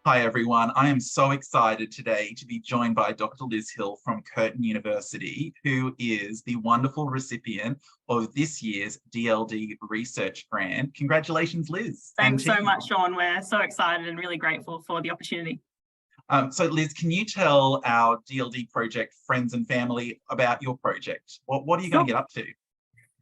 Hi everyone, I am so excited today to be joined by Dr. Lizz Hill from Curtin University, who is the wonderful recipient of this year's DLD research grant. Congratulations, Lizz. Thanks so much, Sean. We're so excited and really grateful for the opportunity. So Lizz, can you tell our DLD project friends and family about your project? What are you going to get up to?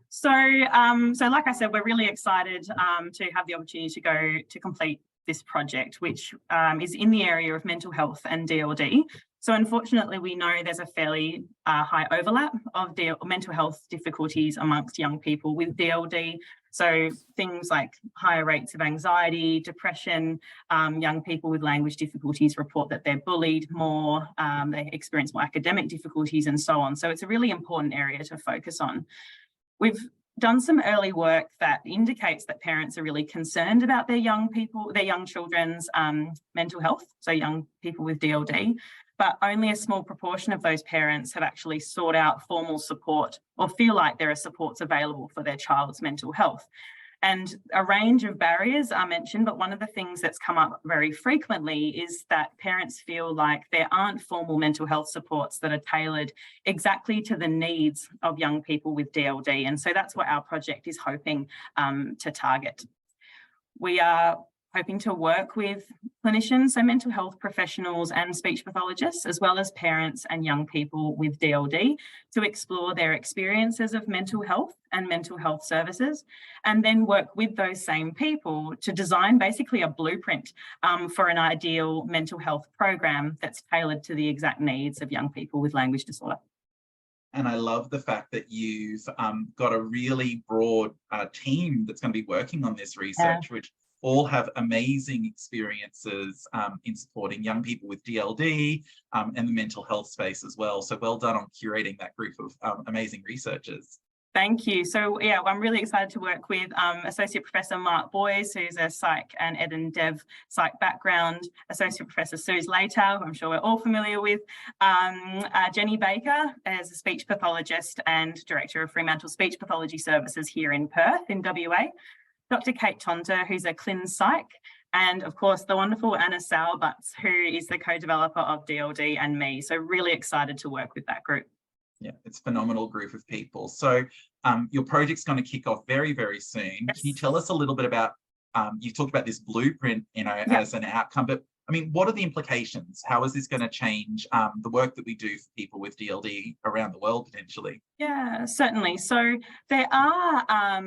So like I said, we're really excited to have the opportunity to complete this project, which is in the area of mental health and DLD. So unfortunately, we know there's a fairly high overlap of mental health difficulties amongst young people with DLD. So things like higher rates of anxiety, depression, young people with language difficulties report that they're bullied more, they experience more academic difficulties and so on. So it's a really important area to focus on. We've done some early work that indicates that parents are really concerned about their young children's mental health, so young people with DLD, but only a small proportion of those parents have actually sought out formal support or feel like there are supports available for their child's mental health. And a range of barriers are mentioned, but one of the things that's come up very frequently is that parents feel like there aren't formal mental health supports that are tailored exactly to the needs of young people with DLD. And so that's what our project is hoping to target. We are hoping to work with clinicians, so mental health professionals and speech pathologists, as well as parents and young people with DLD, to explore their experiences of mental health and mental health services, and then work with those same people to design basically a blueprint for an ideal mental health program that's tailored to the exact needs of young people with language disorder. And I love the fact that you've got a really broad team that's going to be working on this research, which all have amazing experiences in supporting young people with DLD and the mental health space as well. So well done on curating that group of amazing researchers. Thank you. So yeah, I'm really excited to work with Associate Professor 𝗥𝗘𝗦𝗆𝗏, who's a psych and ed and dev psych background, Associate Professor Suze Leitao, who I'm sure we're all familiar with, Jenny Baker as a speech pathologist and Director of Fremantle Speech Pathology Services here in Perth in WA, Dr. Kate Tonta, who's a clin psych, and of course the wonderful 𝗥𝗘𝗦𝗏𝗏𝗏, who is the co-developer of DLD and me. So really excited to work with that group. Yeah, it's a phenomenal group of people. So your project's going to kick off very, very soon. Yes. Can you tell us a little bit about, you've talked about this blueprint, as an outcome, but I mean, what are the implications? How is this going to change the work that we do for people with DLD around the world potentially? Yeah, certainly. So there are,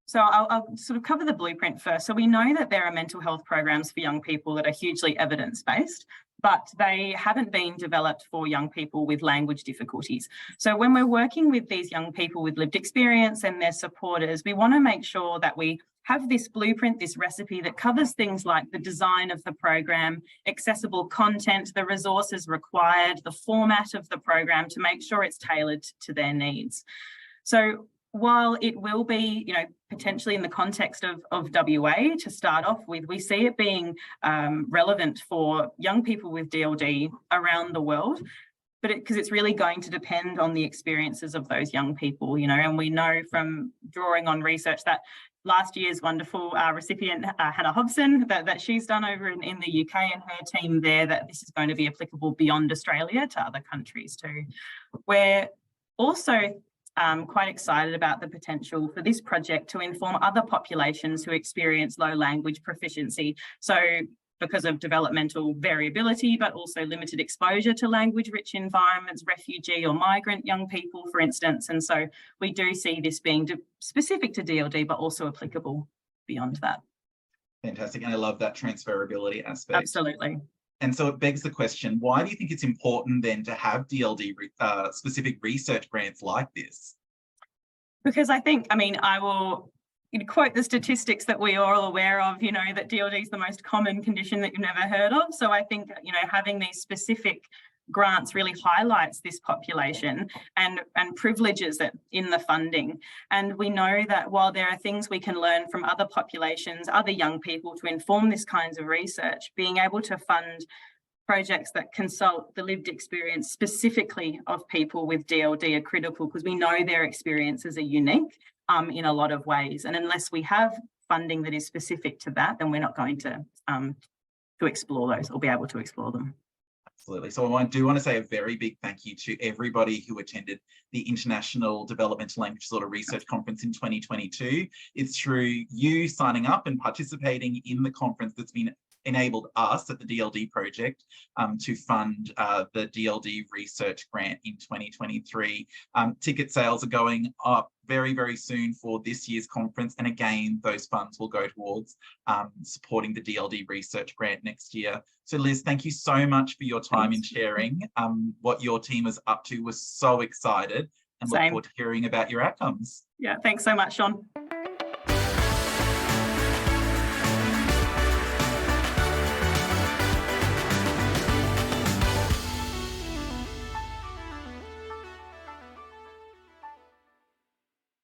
so I'll sort of cover the blueprint first. So we know that there are mental health programs for young people that are hugely evidence-based, but they haven't been developed for young people with language difficulties. So when we're working with these young people with lived experience and their supporters, we want to make sure that we have this blueprint, this recipe that covers things like the design of the program, accessible content, the resources required, the format of the program to make sure it's tailored to their needs. So while it will be, potentially in the context of WA to start off with, we see it being relevant for young people with DLD around the world, but because it's really going to depend on the experiences of those young people, and we know from drawing on research that last year's wonderful recipient, Hannah Hobson, that she's done over in the UK and her team there, that this is going to be applicable beyond Australia to other countries too. We're also quite excited about the potential for this project to inform other populations who experience low language proficiency. So because of developmental variability, but also limited exposure to language-rich environments, refugee or migrant young people, for instance. And so we do see this being specific to DLD, but also applicable beyond that. Fantastic. And I love that transferability aspect. Absolutely. And so it begs the question, why do you think it's important then to have DLD specific research grants like this? Because I will quote the statistics that we are all aware of, that DLD is the most common condition that you've never heard of. So I think, having these specific grants really highlights this population and privileges it in the funding. And we know that while there are things we can learn from other populations, other young people to inform this kinds of research, being able to fund projects that consult the lived experience specifically of people with DLD are critical, because we know their experiences are unique in a lot of ways. And unless we have funding that is specific to that, then we're not going to explore those or be able to explore them. Absolutely. So I do want to say a very big thank you to everybody who attended the International Developmental Language Disorder Research Conference in 2022. It's through you signing up and participating in the conference that's been enabled us at the DLD project to fund the DLD research grant in 2023. Ticket sales are going up very, very soon for this year's conference. And again, those funds will go towards supporting the DLD research grant next year. So Liz, thank you so much for your time in sharing what your team is up to. We're so excited and look forward to hearing about your outcomes. Yeah, thanks so much, Sean.